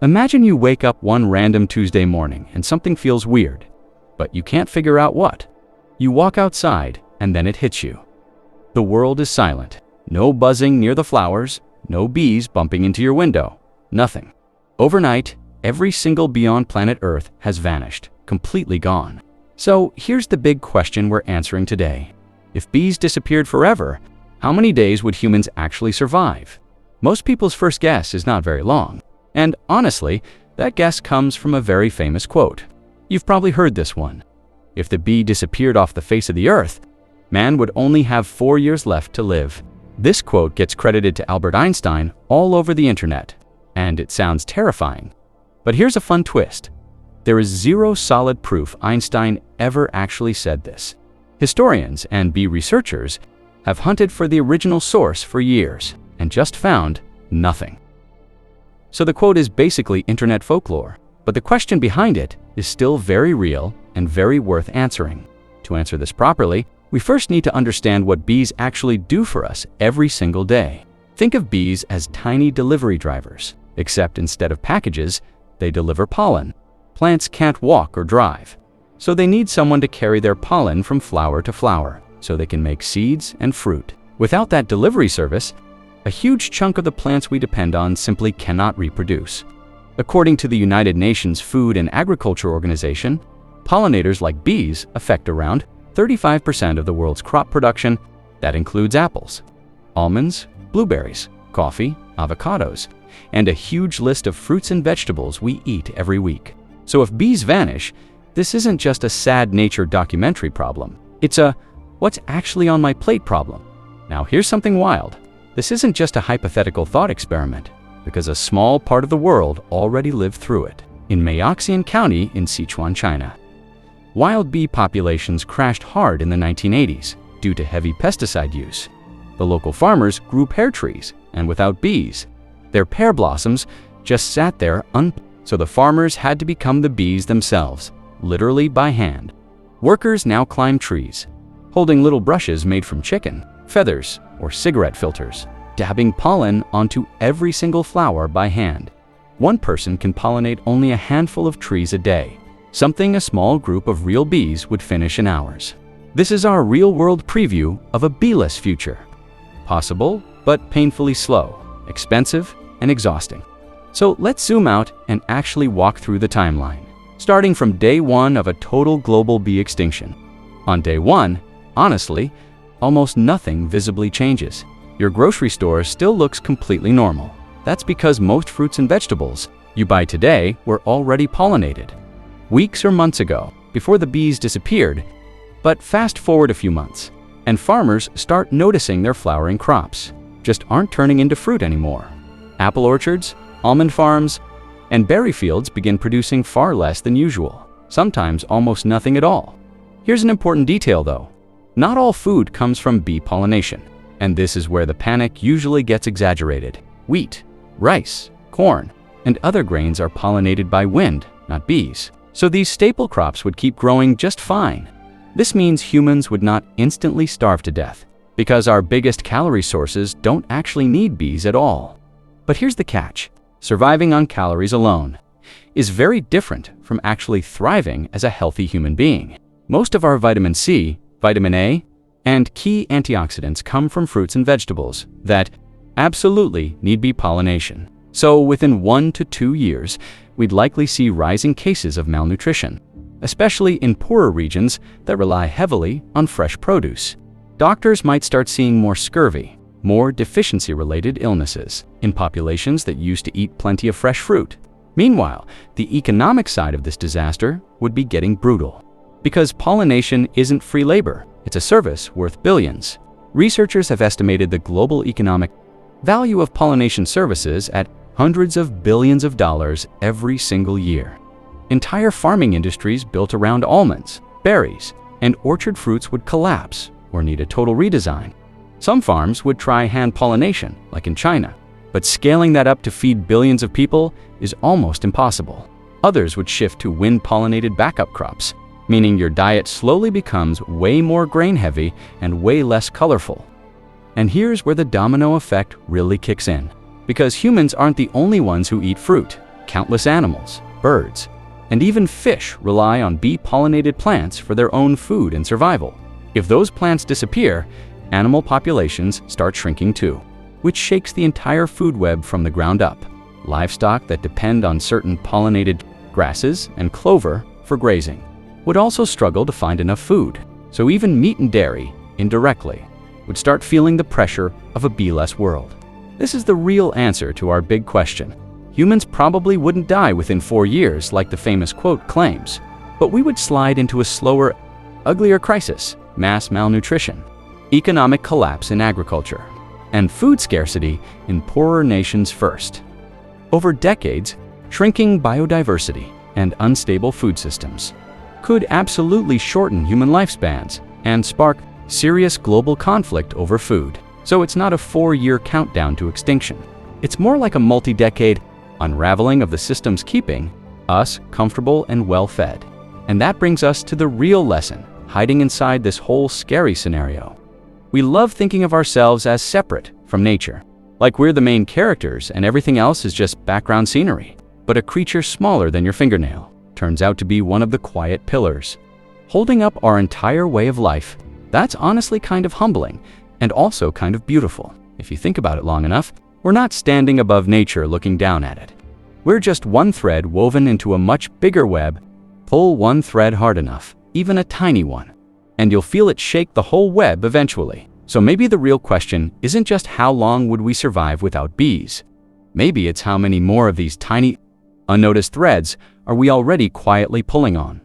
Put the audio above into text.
Imagine you wake up one random Tuesday morning and something feels weird, but you can't figure out what. You walk outside and then it hits you. The world is silent. No buzzing near the flowers, no bees bumping into your window, nothing. Overnight, every single bee on planet Earth has vanished, completely gone. So here's the big question we're answering today. If bees disappeared forever, how many days would humans actually survive? Most people's first guess is not very long. And honestly, that guess comes from a very famous quote. You've probably heard this one. If the bee disappeared off the face of the earth, man would only have 4 years left to live. This quote gets credited to Albert Einstein all over the internet, and it sounds terrifying. But here's a fun twist. There is zero solid proof Einstein ever actually said this. Historians and bee researchers have hunted for the original source for years and just found nothing. So the quote is basically internet folklore, but the question behind it is still very real and very worth answering. To answer this properly, we first need to understand what bees actually do for us every single day. Think of bees as tiny delivery drivers, except instead of packages, they deliver pollen. Plants can't walk or drive, so they need someone to carry their pollen from flower to flower, so they can make seeds and fruit. Without that delivery service, a huge chunk of the plants we depend on simply cannot reproduce. According to the United Nations Food and Agriculture Organization, pollinators like bees affect around 35% of the world's crop production. That includes apples, almonds, blueberries, coffee, avocados, and a huge list of fruits and vegetables we eat every week. So if bees vanish, this isn't just a sad nature documentary problem. It's a what's actually on my plate problem. Now here's something wild. This isn't just a hypothetical thought experiment, because a small part of the world already lived through it. In Meioxian County in Sichuan, China, wild bee populations crashed hard in the 1980s due to heavy pesticide use. The local farmers grew pear trees, and without bees, their pear blossoms just sat there so the farmers had to become the bees themselves, literally by hand. Workers now climb trees, holding little brushes made from chicken, feathers, or cigarette filters, dabbing pollen onto every single flower by hand. One person can pollinate only a handful of trees a day, something a small group of real bees would finish in hours. This is our real-world preview of a beeless future. Possible, but painfully slow, expensive, and exhausting. So let's zoom out and actually walk through the timeline, starting from day one of a total global bee extinction. On day one, honestly, almost nothing visibly changes. Your grocery store still looks completely normal. That's because most fruits and vegetables you buy today were already pollinated weeks or months ago, before the bees disappeared. But fast forward a few months, and farmers start noticing their flowering crops just aren't turning into fruit anymore. Apple orchards, almond farms, and berry fields begin producing far less than usual, sometimes almost nothing at all. Here's an important detail though. Not all food comes from bee pollination, and this is where the panic usually gets exaggerated. Wheat, rice, corn, and other grains are pollinated by wind, not bees. So these staple crops would keep growing just fine. This means humans would not instantly starve to death, because our biggest calorie sources don't actually need bees at all. But here's the catch. Surviving on calories alone is very different from actually thriving as a healthy human being. Most of our vitamin C, vitamin A, and key antioxidants come from fruits and vegetables that absolutely need bee pollination. So within 1 to 2 years, we'd likely see rising cases of malnutrition, especially in poorer regions that rely heavily on fresh produce. Doctors might start seeing more scurvy, more deficiency-related illnesses in populations that used to eat plenty of fresh fruit. Meanwhile, the economic side of this disaster would be getting brutal. Because pollination isn't free labor, it's a service worth billions. Researchers have estimated the global economic value of pollination services at hundreds of billions of dollars every single year. Entire farming industries built around almonds, berries, and orchard fruits would collapse or need a total redesign. Some farms would try hand pollination, like in China, but scaling that up to feed billions of people is almost impossible. Others would shift to wind-pollinated backup crops, meaning your diet slowly becomes way more grain-heavy and way less colorful. And here's where the domino effect really kicks in. Because humans aren't the only ones who eat fruit. Countless animals, birds, and even fish rely on bee-pollinated plants for their own food and survival. If those plants disappear, animal populations start shrinking too, which shakes the entire food web from the ground up. Livestock that depend on certain pollinated grasses and clover for grazing would also struggle to find enough food. So even meat and dairy, indirectly, would start feeling the pressure of a bee-less world. This is the real answer to our big question. Humans probably wouldn't die within 4 years like the famous quote claims, but we would slide into a slower, uglier crisis: mass malnutrition, economic collapse in agriculture, and food scarcity in poorer nations first. Over decades, shrinking biodiversity and unstable food systems could absolutely shorten human lifespans and spark serious global conflict over food. So it's not a 4-year countdown to extinction. It's more like a multi-decade unraveling of the systems keeping us comfortable and well-fed. And that brings us to the real lesson hiding inside this whole scary scenario. We love thinking of ourselves as separate from nature, like we're the main characters and everything else is just background scenery. But a creature smaller than your fingernail turns out to be one of the quiet pillars, holding up our entire way of life. That's honestly kind of humbling and also kind of beautiful. If you think about it long enough, we're not standing above nature looking down at it. We're just one thread woven into a much bigger web. Pull one thread hard enough, even a tiny one, and you'll feel it shake the whole web eventually. So maybe the real question isn't just how long would we survive without bees. Maybe it's how many more of these tiny, unnoticed threads are we already quietly pulling on.